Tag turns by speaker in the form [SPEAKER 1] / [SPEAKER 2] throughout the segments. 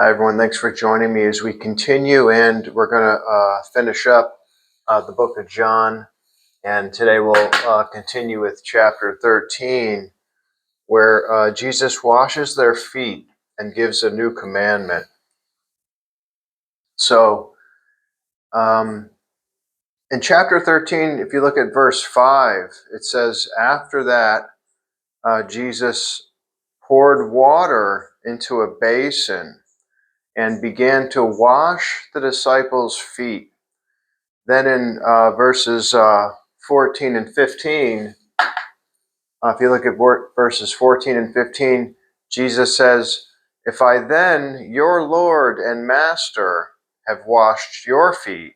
[SPEAKER 1] Hi, everyone. Thanks for joining me as we continue, and we're going to finish up the book of John. And today we'll continue with chapter 13, where Jesus washes their feet and gives a new commandment. So, in chapter 13, if you look at verse 5, it says, after that, Jesus poured water into a basin and began to wash the disciples' feet. Then in verses 14 and 15, if you look at verses 14 and 15, Jesus says, if I then, your Lord and Master, have washed your feet,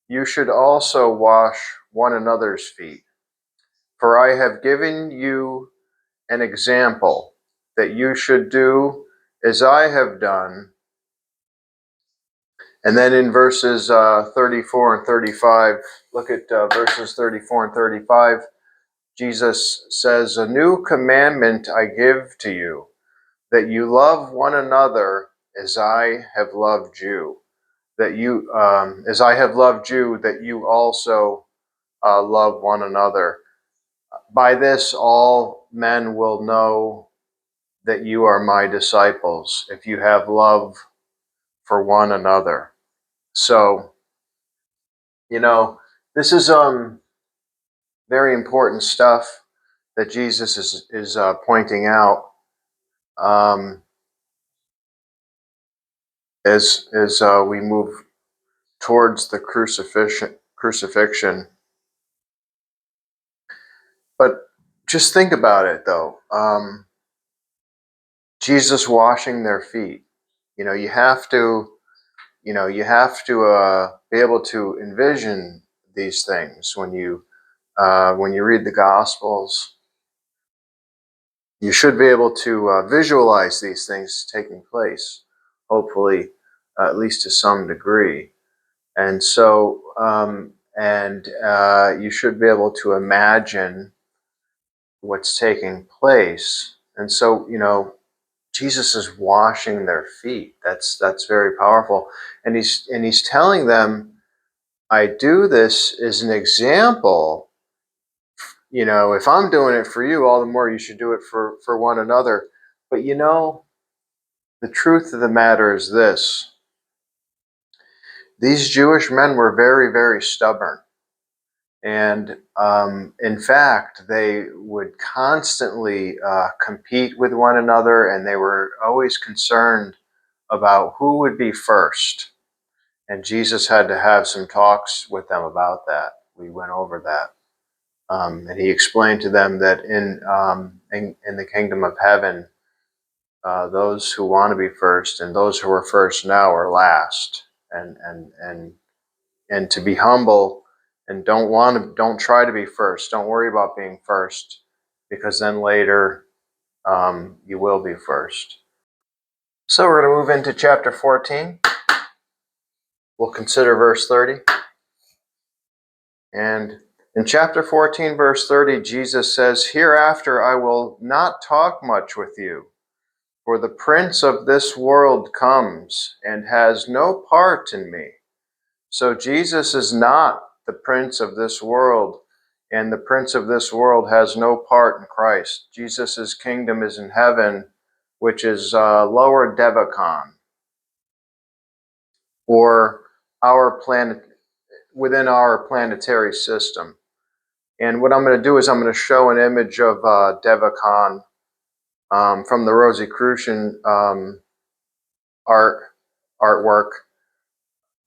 [SPEAKER 1] you should also wash one another's feet. For I have given you an example that you should do as I have done. And then in verses 34 and 35, look at verses 34 and 35. Jesus says, a new commandment I give to you, that you love one another as I have loved you. That you, as I have loved you, that you also love one another. By this, all men will know that you are my disciples, if you have love for one another. So, this is very important stuff that Jesus is pointing out as we move towards the crucifixion. But just think about it, though. Jesus washing their feet. You have to be able to envision these things when you read the Gospels. You should be able to visualize these things taking place, hopefully, at least to some degree. And so, you should be able to imagine what's taking place. And so, Jesus is washing their feet. That's very powerful. And he's telling them, I do this as an example. If I'm doing it for you, all the more you should do it for one another. But the truth of the matter is this. These Jewish men were very, very stubborn. And in fact, they would constantly compete with one another, and they were always concerned about who would be first. And Jesus had to have some talks with them about that. We went over that. And he explained to them that in the kingdom of heaven, those who want to be first and those who are first now are last. And to be humble and don't try to be first. Don't worry about being first, because then later you will be first. So we're going to move into chapter 14. We'll consider verse 30. And in chapter 14, verse 30, Jesus says, hereafter I will not talk much with you, for the prince of this world comes and has no part in me. So Jesus is not the prince of this world, and the prince of this world has no part in Christ. Jesus' kingdom is in heaven, which is lower Devachan, or our planet, within our planetary system. And what I'm going to do is I'm going to show an image of Devachan from the Rosicrucian artwork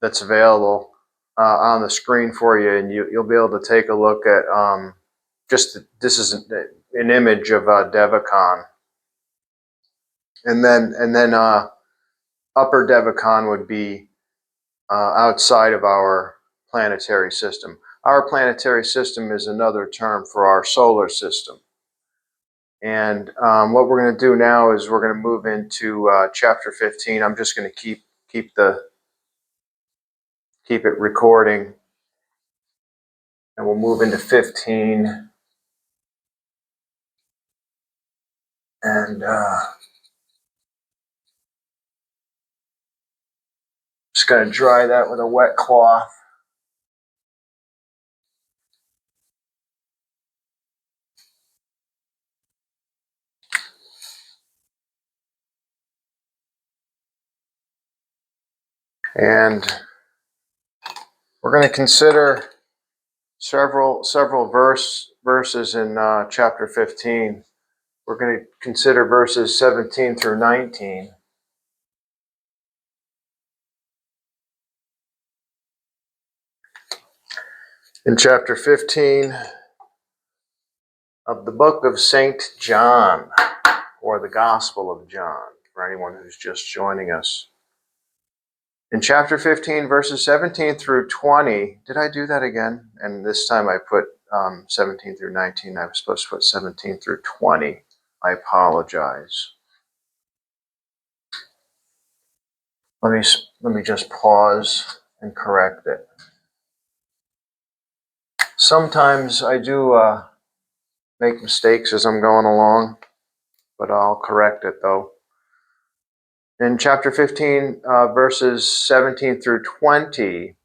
[SPEAKER 1] that's available on the screen for you, and you'll be able to take a look at this is an image of Devachan, and then upper Devachan would be outside of our planetary system. Our planetary system is another term for our solar system. And what we're going to do now is we're going to move into chapter 15. I'm just going to keep it recording, and we'll move into 15. And Just going to dry that with a wet cloth. And we're going to consider several verses in chapter 15. We're going to consider verses 17 through 19. In chapter 15 of the book of St. John, or the Gospel of John, for anyone who's just joining us. In chapter 15, verses 17 through 20, did I do that again? And this time I put 17 through 19. I was supposed to put 17 through 20. I apologize. Let me just pause and correct it. Sometimes I do make mistakes as I'm going along, but I'll correct it though. In chapter 15, verses 17 through 20,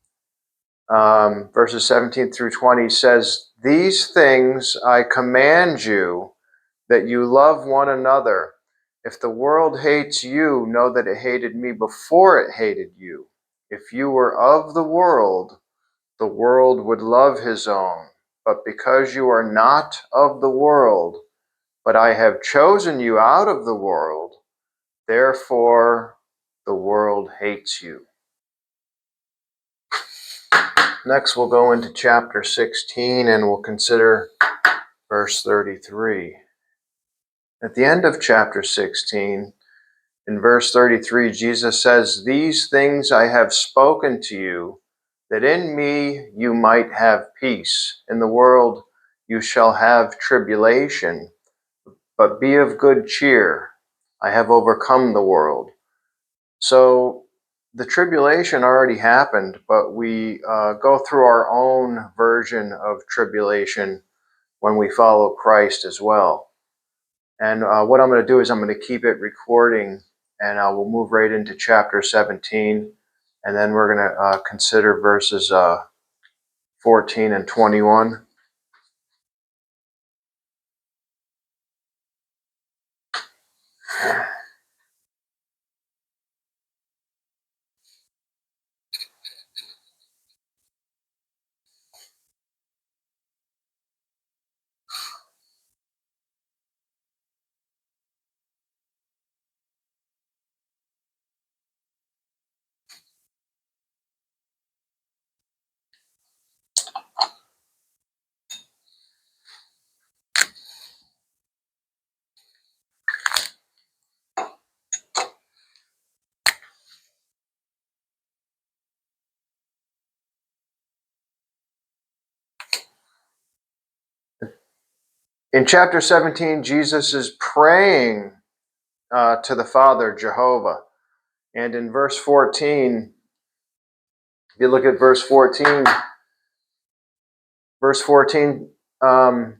[SPEAKER 1] verses 17 through 20 says, "These things I command you, that you love one another. If the world hates you, know that it hated me before it hated you. If you were of the world would love his own. But because you are not of the world, but I have chosen you out of the world, therefore the world hates you." Next, we'll go into chapter 16 and we'll consider verse 33. At the end of chapter 16, in verse 33, Jesus says, "These things I have spoken to you, that in me you might have peace. In the world you shall have tribulation, but be of good cheer. I have overcome the world." So the tribulation already happened, but we go through our own version of tribulation when we follow Christ as well. And what I'm going to do is I'm going to keep it recording, and we'll move right into chapter 17, and then we're going to consider verses 14 and 21. In chapter 17, Jesus is praying to the Father, Jehovah. And in verse 14, if you look at verse 14,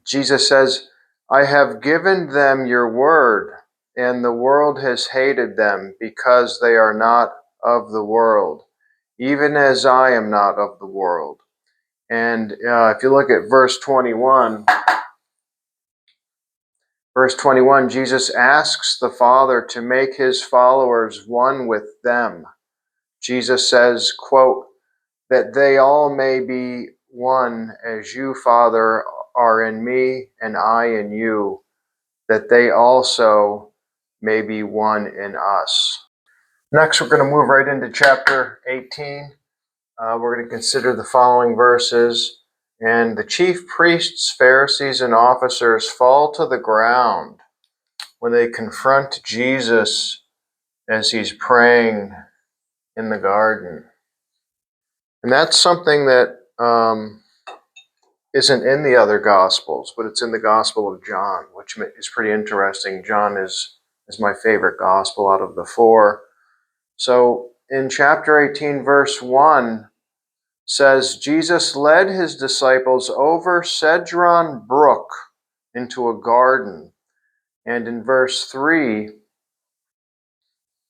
[SPEAKER 1] Jesus says, "I have given them your word, and the world has hated them because they are not of the world, even as I am not of the world." And if you look at verse 21, Jesus asks the Father to make his followers one with them. Jesus says, quote, "that they all may be one as you, Father, are in me and I in you, that they also may be one in us." Next, we're going to move right into chapter 18. We're going to consider the following verses. "And the chief priests, Pharisees, and officers fall to the ground when they confront Jesus as he's praying in the garden." And that's something that isn't in the other Gospels, but it's in the Gospel of John, which is pretty interesting. John is my favorite Gospel out of the four. So in chapter 18, verse 1, says, "Jesus led his disciples over Cedron Brook into a garden." And in verse 3,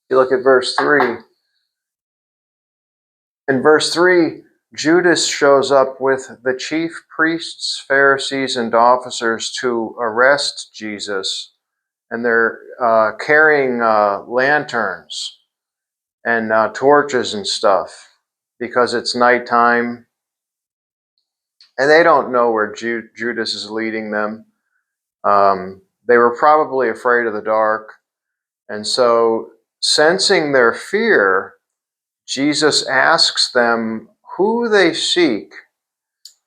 [SPEAKER 1] you look at verse 3, In verse 3, Judas shows up with the chief priests, Pharisees, and officers to arrest Jesus, and they're carrying lanterns and torches and stuff because it's nighttime, and they don't know where Judas is leading them. They were probably afraid of the dark, and so sensing their fear, Jesus asks them who they seek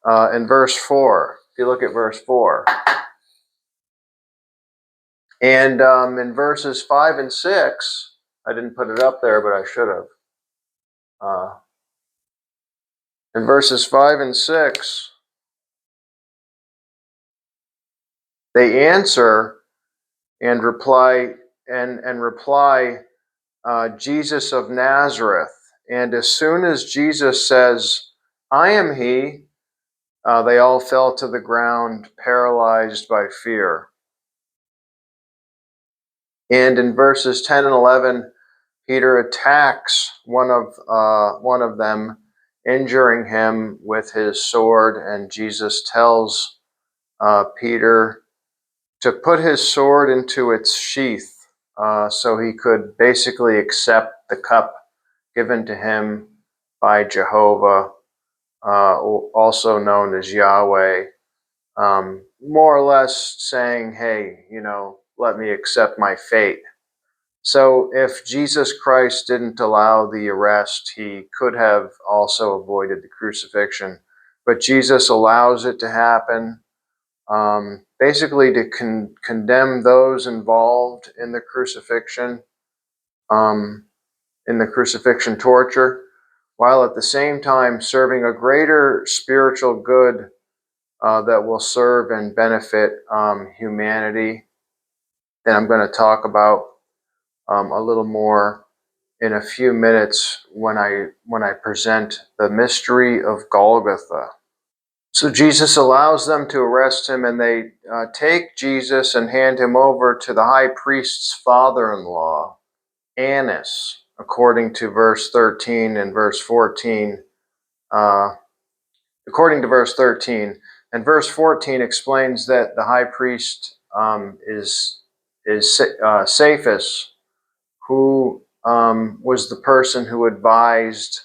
[SPEAKER 1] in verse 4. If you look at verse 4. And in verses 5 and 6, I didn't put it up there, but I should have. In verses 5 and 6, they answer and reply, Jesus of Nazareth. And as soon as Jesus says, I am he, they all fell to the ground, paralyzed by fear. And in verses 10 and 11, Peter attacks one of them, injuring him with his sword, and Jesus tells Peter to put his sword into its sheath so he could basically accept the cup given to him by Jehovah, also known as Yahweh, more or less saying, hey, let me accept my fate. So if Jesus Christ didn't allow the arrest, he could have also avoided the crucifixion. But Jesus allows it to happen, basically to condemn those involved in the crucifixion, torture, while at the same time serving a greater spiritual good that will serve and benefit humanity. That I'm going to talk about a little more in a few minutes when I present the mystery of Golgotha. So Jesus allows them to arrest him, and they take Jesus and hand him over to the high priest's father-in-law, Annas, according to verse 13 and verse 14. According to verse 13, and verse 14 explains that the high priest is Cephas, who was the person who advised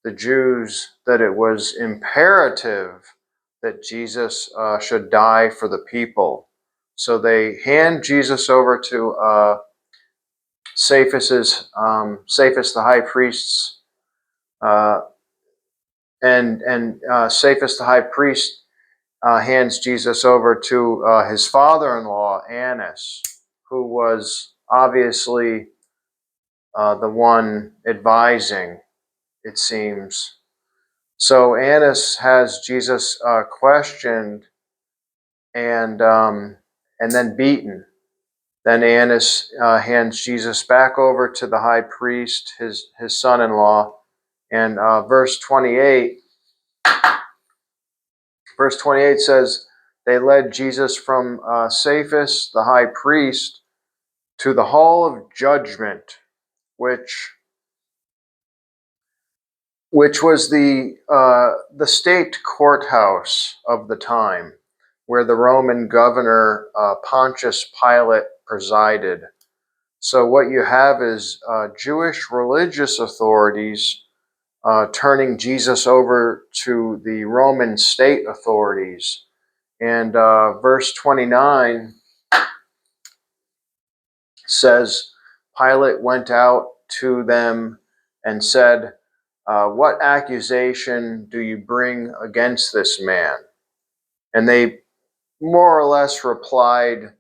[SPEAKER 1] the Jews that it was imperative that Jesus should die for the people. So they hand Jesus over to Cephas, the high priest's, and Cephas, the high priest, hands Jesus over to his father-in-law, Annas, who was obviously the one advising, it seems. So Annas has Jesus questioned and then beaten. Then Annas hands Jesus back over to the high priest, his son-in-law, and verse 28 says, they led Jesus from Cephas, the high priest, to the hall of judgment, which was the state courthouse of the time, where the Roman governor Pontius Pilate presided. So what you have is Jewish religious authorities turning Jesus over to the Roman state authorities. And verse 29 says, Pilate went out to them and said, what accusation do you bring against this man? And they more or less replied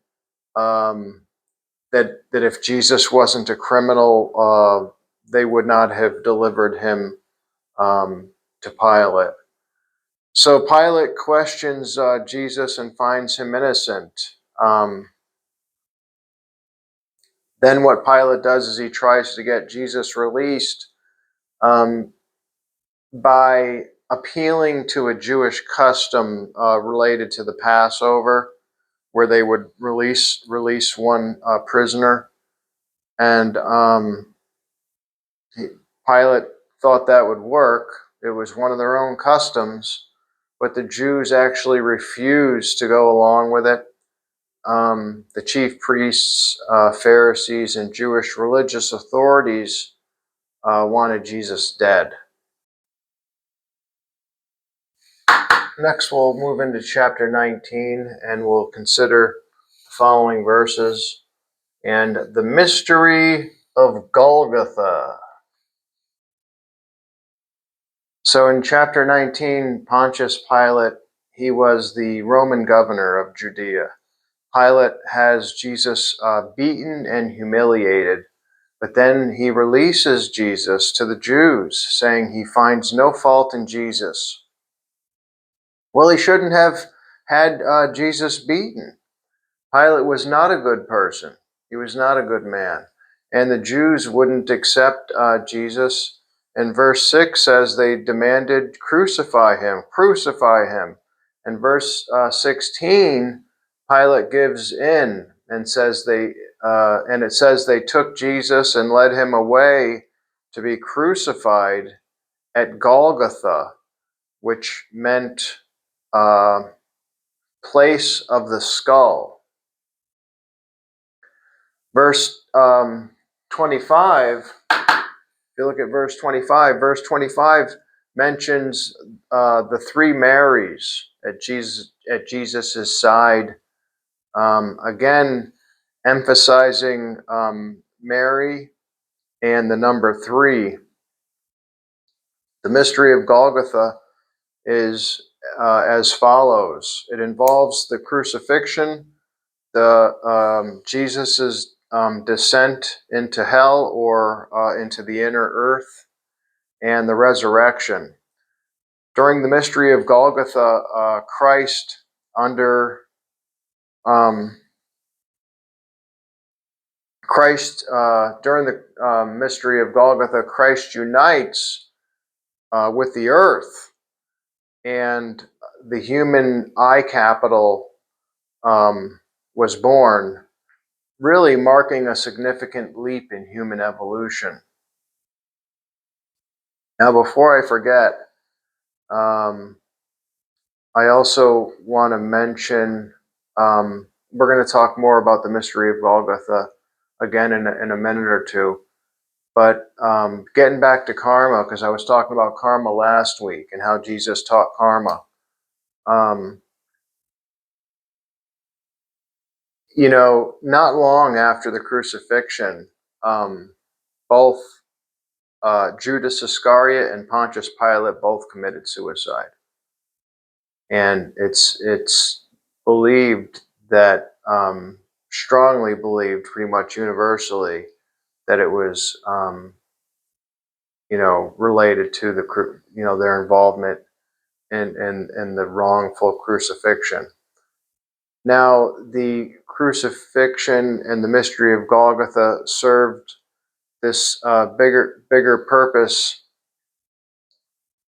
[SPEAKER 1] that if Jesus wasn't a criminal, they would not have delivered him to Pilate. So Pilate questions Jesus and finds him innocent. Then what Pilate does is he tries to get Jesus released by appealing to a Jewish custom related to the Passover, where they would release one prisoner. And Pilate thought that would work. It was one of their own customs, but the Jews actually refused to go along with it. The chief priests, Pharisees, and Jewish religious authorities wanted Jesus dead. Next, we'll move into chapter 19, and we'll consider the following verses. And the mystery of Golgotha. So in chapter 19, Pontius Pilate, he was the Roman governor of Judea. Pilate has Jesus beaten and humiliated, but then he releases Jesus to the Jews, saying he finds no fault in Jesus. Well, he shouldn't have had Jesus beaten. Pilate was not a good person. He was not a good man. And the Jews wouldn't accept Jesus. And verse 6 says they demanded, crucify him, crucify him. And verse 16, Pilate gives in and says it says they took Jesus and led him away to be crucified at Golgotha, which meant place of the skull. Verse 25, if you look at verse 25 mentions the three Marys at Jesus's side. Again, emphasizing Mary and the number 3. The mystery of Golgotha is as follows. It involves the crucifixion, the Jesus's descent into hell or into the inner earth, and the resurrection. During the mystery of Golgotha, Christ during the mystery of Golgotha, Christ unites with the earth, and the human I capital was born, really marking a significant leap in human evolution. Now, before I forget, I also want to mention, we're going to talk more about the mystery of Golgotha again in a minute or two. But getting back to karma, because I was talking about karma last week and how Jesus taught karma. Not long after the crucifixion, both Judas Iscariot and Pontius Pilate both committed suicide. And it's believed that, strongly believed pretty much universally, that it was, related to their involvement in the wrongful crucifixion. Now, the crucifixion and the mystery of Golgotha served this bigger purpose,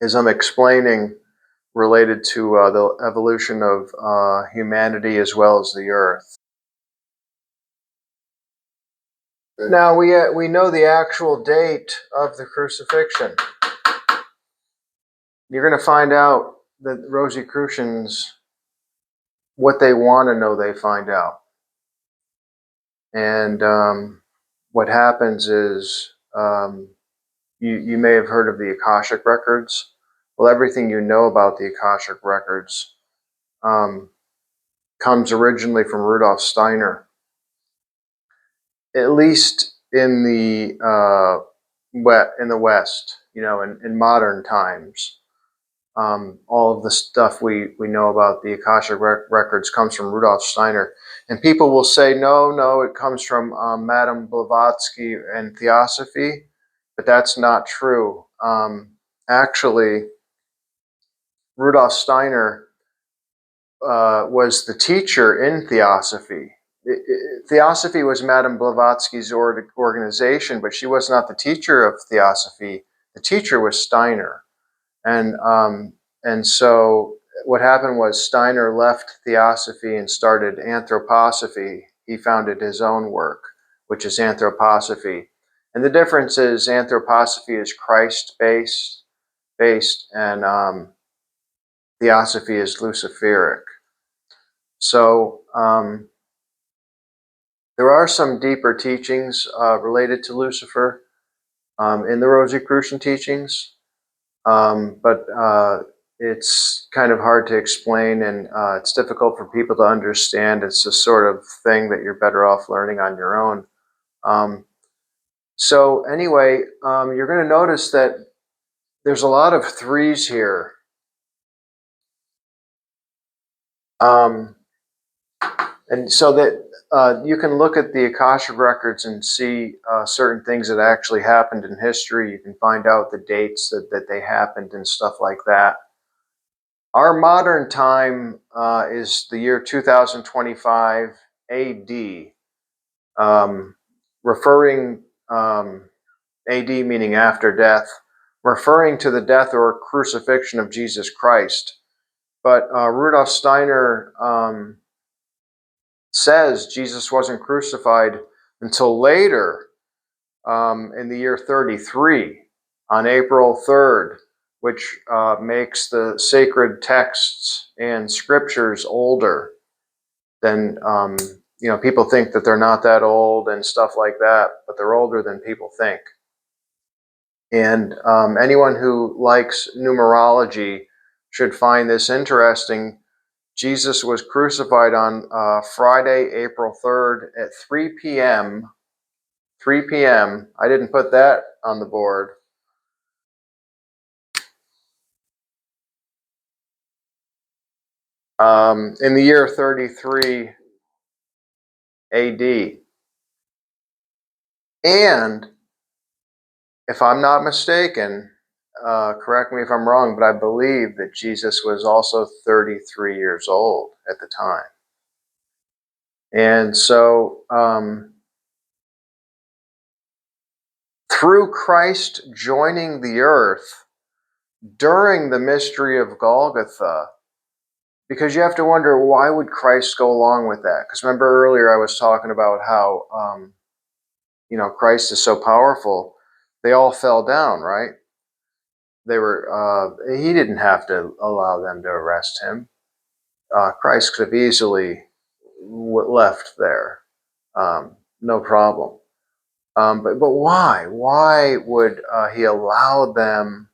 [SPEAKER 1] as I'm explaining, related to the evolution of humanity as well as the earth. Now we know the actual date of the crucifixion. You're going to find out that Rosicrucians, what they want to know, they find out. And what happens is, you may have heard of the Akashic records. Well, everything you know about the Akashic records comes originally from Rudolf Steiner, at least in the West, in modern times. All of the stuff we know about the Akashic records comes from Rudolf Steiner. And people will say, no, it comes from Madame Blavatsky and Theosophy, but that's not true. Actually, Rudolf Steiner was the teacher in Theosophy. Theosophy was Madame Blavatsky's organization, but she was not the teacher of Theosophy. The teacher was Steiner. And so what happened was Steiner left Theosophy and started Anthroposophy. He founded his own work, which is Anthroposophy. And the difference is Anthroposophy is Christ-based, and Theosophy is Luciferic. So there are some deeper teachings related to Lucifer in the Rosicrucian teachings, but it's kind of hard to explain, and it's difficult for people to understand. It's a sort of thing that you're better off learning on your own. So anyway, you're going to notice that there's a lot of threes here. And so that you can look at the Akashic records and see certain things that actually happened in history. You can find out the dates that they happened and stuff like that. Our modern time is the year 2025 AD, referring AD meaning after death, referring to the death or crucifixion of Jesus Christ. But Rudolf Steiner says Jesus wasn't crucified until later in the year 33, on April 3rd, which makes the sacred texts and scriptures older than, people think that they're not that old and stuff like that, but they're older than people think. And anyone who likes numerology should find this interesting. Jesus was crucified on Friday, April 3rd at 3 p.m. 3 p.m. I didn't put that on the board. In the year 33 AD. And if I'm not mistaken, correct me if I'm wrong, but I believe that Jesus was also 33 years old at the time. And so, through Christ joining the earth during the mystery of Golgotha, because you have to wonder, why would Christ go along with that? Because remember earlier I was talking about how, Christ is so powerful. They all fell down, right? They were. He didn't have to allow them to arrest him. Christ could have easily left there, no problem. But why? Why would he allow them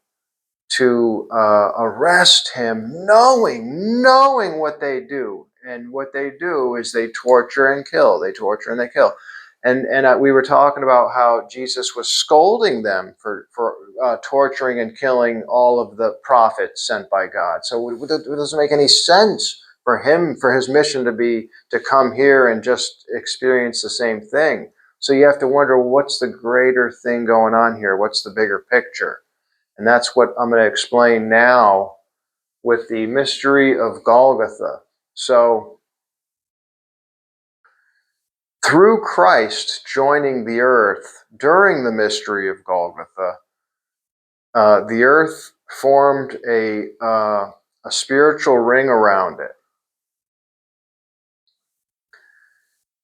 [SPEAKER 1] to arrest him, knowing what they do? And what they do is they torture and kill. They torture and they kill. And we were talking about how Jesus was scolding them for torturing and killing all of the prophets sent by God. So it doesn't make any sense for him, for his mission to come here and just experience the same thing. So you have to wonder, what's the greater thing going on here? What's the bigger picture? And that's what I'm going to explain now with the mystery of Golgotha. So, through Christ joining the earth during the mystery of Golgotha, the earth formed a spiritual ring around it,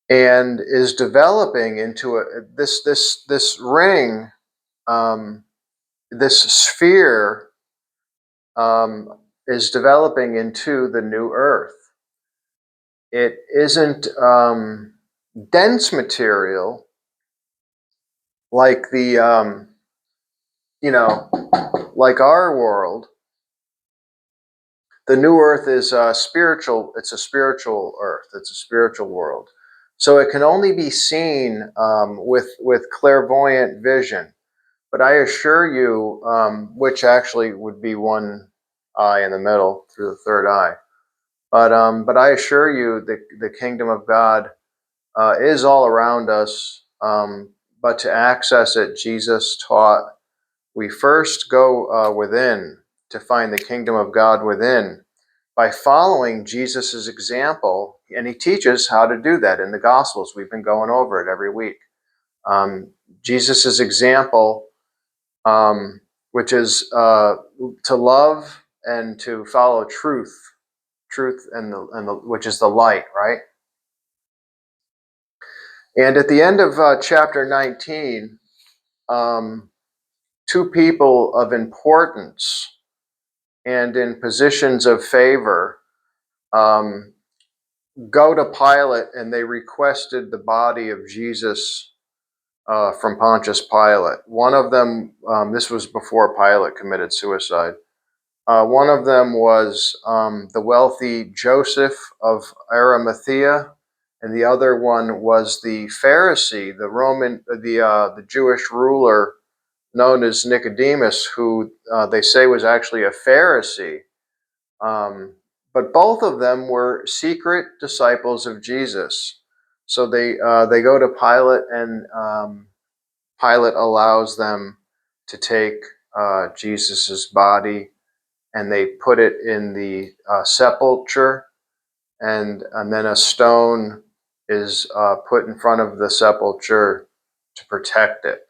[SPEAKER 1] and is developing into this ring, this sphere, is developing into the new earth. It isn't dense material like like our world. The new earth is spiritual. It's a spiritual earth. It's a spiritual world. So it can only be seen with clairvoyant vision. But I assure you, which actually would be one eye in the middle through the third eye. But I assure you, the kingdom of God is all around us. But to access it, Jesus taught we first go within to find the kingdom of God within by following Jesus's example. And he teaches how to do that in the Gospels. We've been going over it every week. Jesus's example, which is to love and to follow truth, which is the light, right? And at the end of chapter 19, two people of importance and in positions of favor go to Pilate, and they requested the body of Jesus from Pontius Pilate. One of them, this was before Pilate committed suicide. One of them was the wealthy Joseph of Arimathea, and the other one was the Pharisee, the Jewish ruler known as Nicodemus, who they say was actually a Pharisee. But both of them were secret disciples of Jesus. So they go to Pilate, and Pilate allows them to take Jesus's body, and they put it in the sepulcher, and then a stone is put in front of the sepulcher to protect it.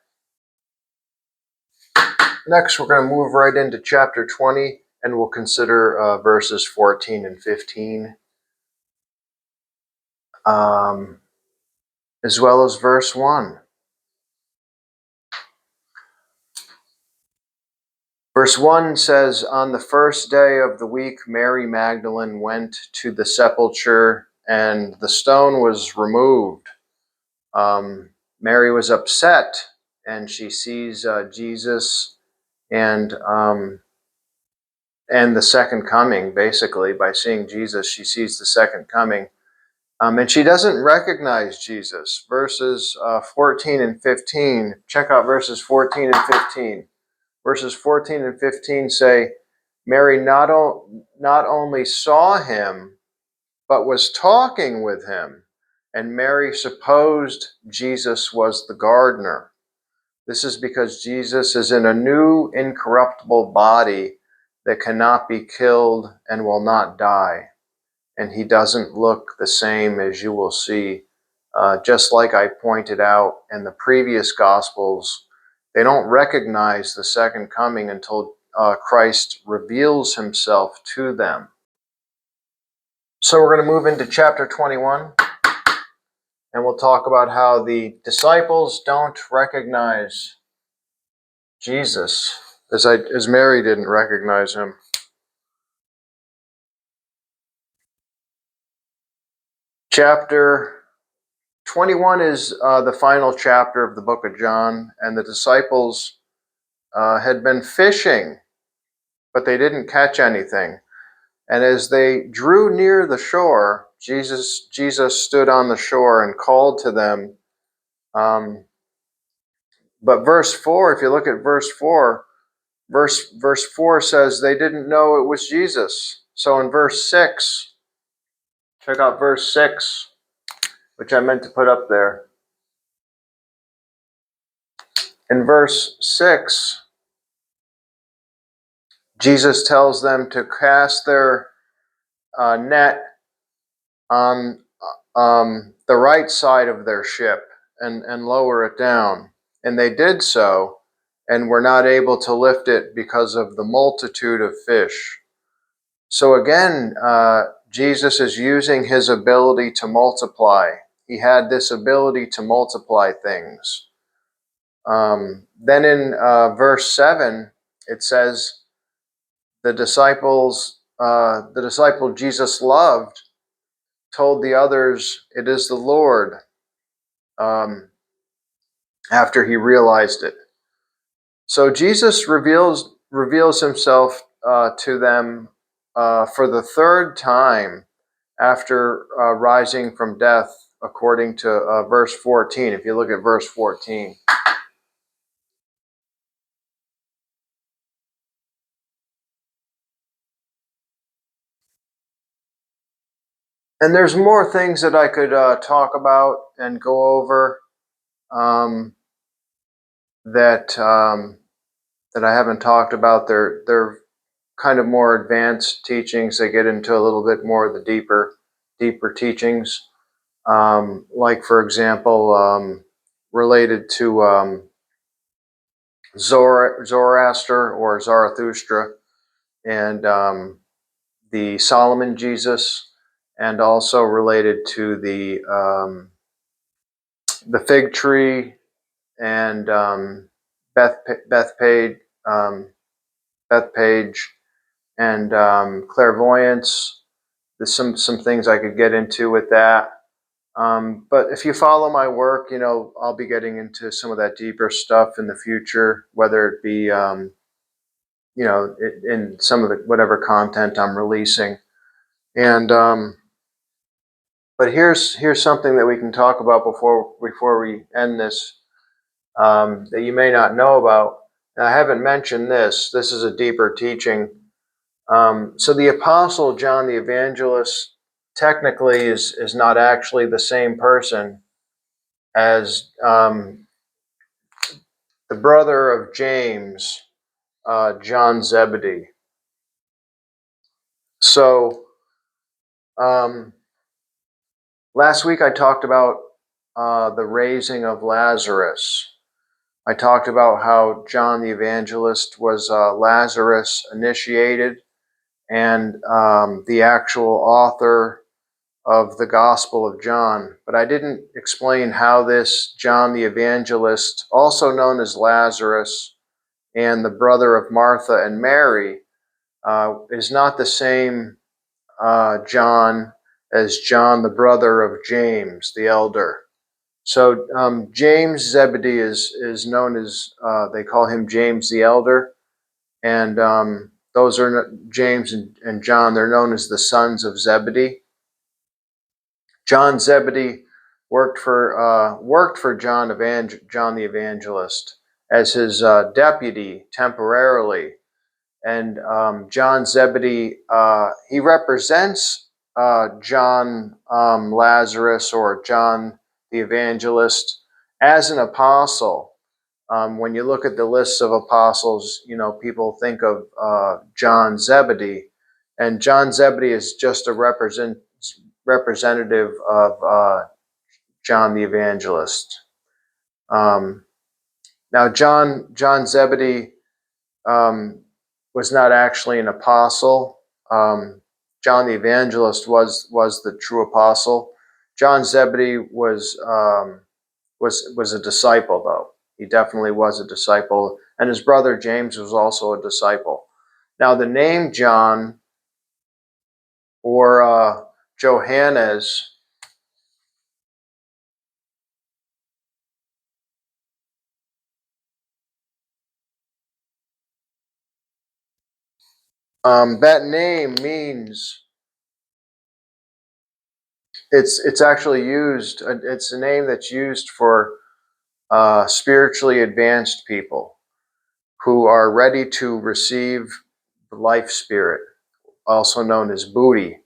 [SPEAKER 1] Next, we're going to move right into chapter 20, and we'll consider verses 14 and 15, as well as verse 1. Verse 1 says, "On the first day of the week, Mary Magdalene went to the sepulchre, and the stone was removed." Mary was upset, and she sees Jesus and the second coming. Basically, by seeing Jesus, she sees the second coming. And she doesn't recognize Jesus. Verses 14 and 15. Check out verses 14 and 15. Verses 14 and 15 say, Mary not only saw him, but was talking with him. And Mary supposed Jesus was the gardener. This is because Jesus is in a new incorruptible body that cannot be killed and will not die. And he doesn't look the same, as you will see. Just like I pointed out in the previous Gospels, they don't recognize the second coming until Christ reveals himself to them. So we're going to move into chapter 21, and we'll talk about how the disciples don't recognize Jesus, as Mary didn't recognize him. Chapter 21 is the final chapter of the book of John, and the disciples had been fishing, but they didn't catch anything. And as they drew near the shore, Jesus stood on the shore and called to them. But verse 4, if you look at verse 4, verse 4 says they didn't know it was Jesus. So in verse 6, check out verse 6, which I meant to put up there. In verse 6, Jesus tells them to cast their net on the right side of their ship and lower it down. And they did so, and were not able to lift it because of the multitude of fish. So again, Jesus is using his ability to multiply. He had this ability to multiply things. Then in verse 7, it says, the disciple Jesus loved told the others, "It is the Lord," after he realized it. So Jesus reveals himself to them for the third time after rising from death, according to verse 14. If you look at verse 14. And there's more things that I could talk about and go over that I haven't talked about. They're kind of more advanced teachings. They get into a little bit more of the deeper teachings. Like, for example, related to Zoroaster or Zarathustra, and the Solomon Jesus, and also related to the fig tree, and Bethpage, and clairvoyance. There's some things I could get into with that. But if you follow my work, I'll be getting into some of that deeper stuff in the future, whether it be, in some of the whatever content I'm releasing. And but here's something that we can talk about before we end this, that you may not know about. And I haven't mentioned this. This is a deeper teaching. So the Apostle John the Evangelist technically is not actually the same person as the brother of James, John Zebedee. So last week I talked about the raising of Lazarus. I talked about how John the Evangelist was Lazarus initiated and the actual author of the Gospel of John. But I didn't explain how this John the Evangelist, also known as Lazarus and the brother of Martha and Mary, is not the same John as John, the brother of James, the elder. So James Zebedee is known as, they call him James the Elder. And those are James and John. They're known as the sons of Zebedee. John Zebedee worked for John the Evangelist as his deputy temporarily. And John Zebedee, he represents John Lazarus or John the Evangelist as an apostle. When you look at the lists of apostles, people think of John Zebedee, and John Zebedee is just a representative of John the Evangelist. Now, John Zebedee was not actually an apostle. John the Evangelist was the true apostle. John Zebedee was a disciple, though. He definitely was a disciple, and his brother James was also a disciple. Now, the name John or Johannes that name means it's actually used. It's a name that's used for spiritually advanced people who are ready to receive the life spirit, also known as Buddhi,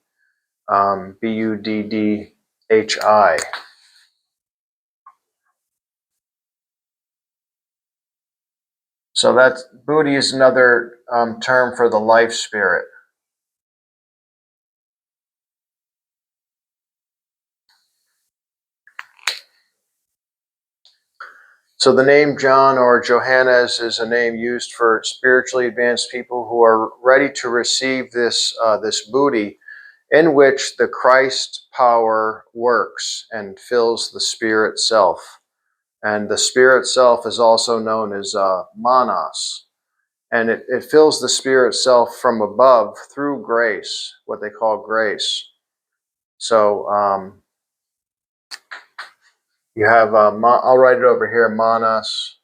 [SPEAKER 1] Buddhi. So that's Buddhi is another term for the life spirit. So the name John or Johannes is a name used for spiritually advanced people who are ready to receive this Buddhi, in which the Christ power works and fills the spirit self. And the spirit self is also known as manas. And it fills the spirit self from above through grace, what they call grace. So you have, I'll write it over here, manas,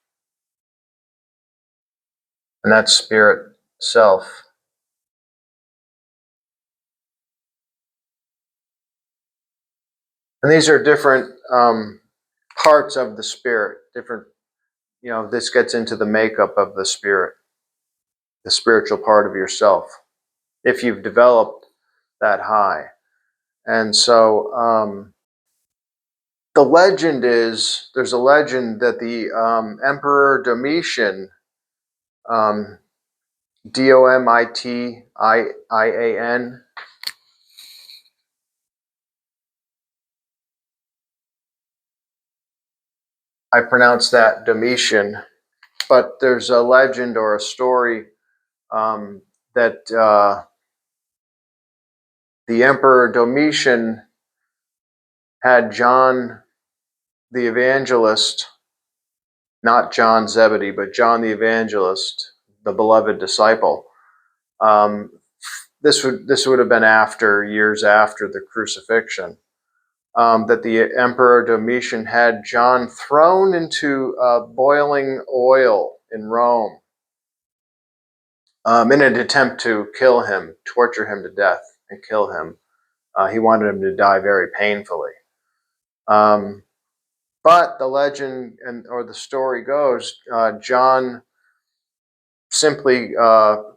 [SPEAKER 1] and that's spirit self. And these are different parts of the spirit, different, this gets into the makeup of the spirit, the spiritual part of yourself, if you've developed that high. And so the legend is, there's a legend that the Emperor Domitian, Domitian, I pronounce that Domitian, but there's a legend or a story that the Emperor Domitian had John the Evangelist not John Zebedee, but John the Evangelist, the beloved disciple. This would have been years after the crucifixion. That the Emperor Domitian had John thrown into boiling oil in Rome in an attempt to kill him, torture him to death, and kill him. He wanted him to die very painfully. But the legend or the story goes, John simply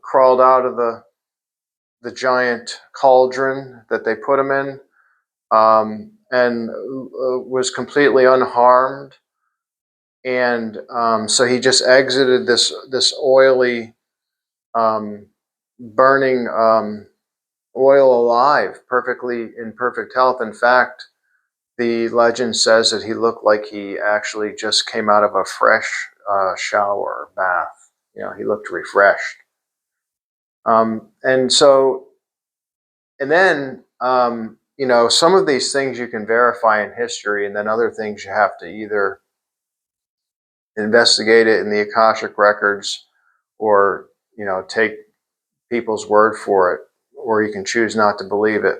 [SPEAKER 1] crawled out of the giant cauldron that they put him in, and was completely unharmed. And so he just exited this oily, burning oil alive, in perfect health. In fact, the legend says that he looked like he actually just came out of a fresh shower or bath. He looked refreshed. And then, some of these things you can verify in history, and then other things you have to either investigate it in the Akashic records, or take people's word for it, or you can choose not to believe it.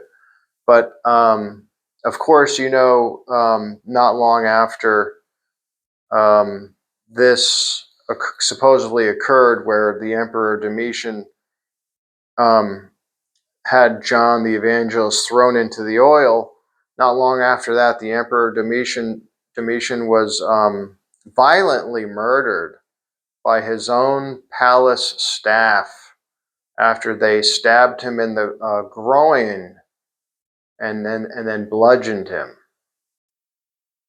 [SPEAKER 1] But of course, not long after this supposedly occurred, where the Emperor Domitian had John the Evangelist thrown into the oil, not long after that, the Emperor Domitian was violently murdered by his own palace staff after they stabbed him in the groin and then bludgeoned him.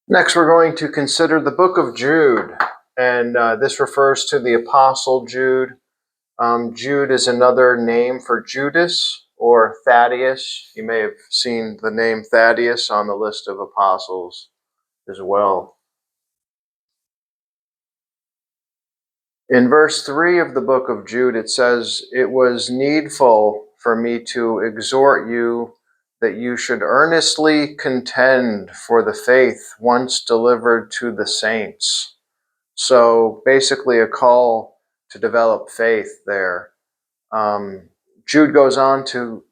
[SPEAKER 1] Next, we're going to consider the book of Jude, and this refers to the Apostle Jude. Jude is another name for Judas or Thaddeus. You may have seen the name Thaddeus on the list of apostles as well. In verse 3 of the book of Jude, it says, "It was needful for me to exhort you that you should earnestly contend for the faith once delivered to the saints." So basically a call to develop faith there. Jude goes on to,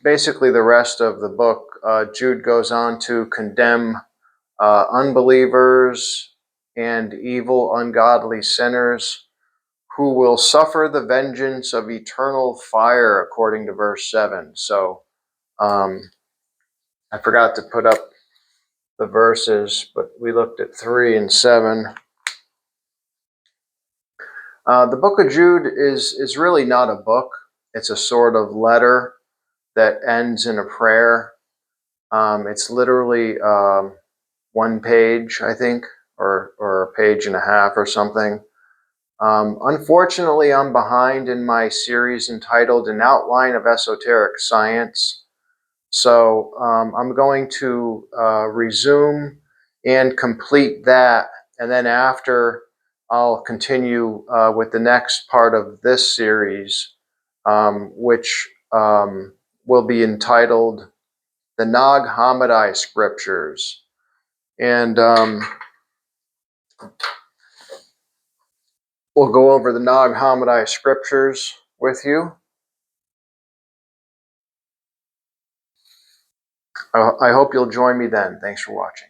[SPEAKER 1] basically the rest of the book, Jude goes on to condemn unbelievers and evil, ungodly sinners who will suffer the vengeance of eternal fire, according to verse 7. So I forgot to put up the verses, but we looked at 3 and 7. The book of Jude is really not a book. It's a sort of letter that ends in a prayer. It's literally one page, I think, or a page and a half or something. Unfortunately, I'm behind in my series entitled An Outline of Esoteric Science. So I'm going to resume and complete that, and then after, I'll continue with the next part of this series, which will be entitled The Nag Hammadi Scriptures. And we'll go over the Nag Hammadi Scriptures with you. I hope you'll join me then. Thanks for watching.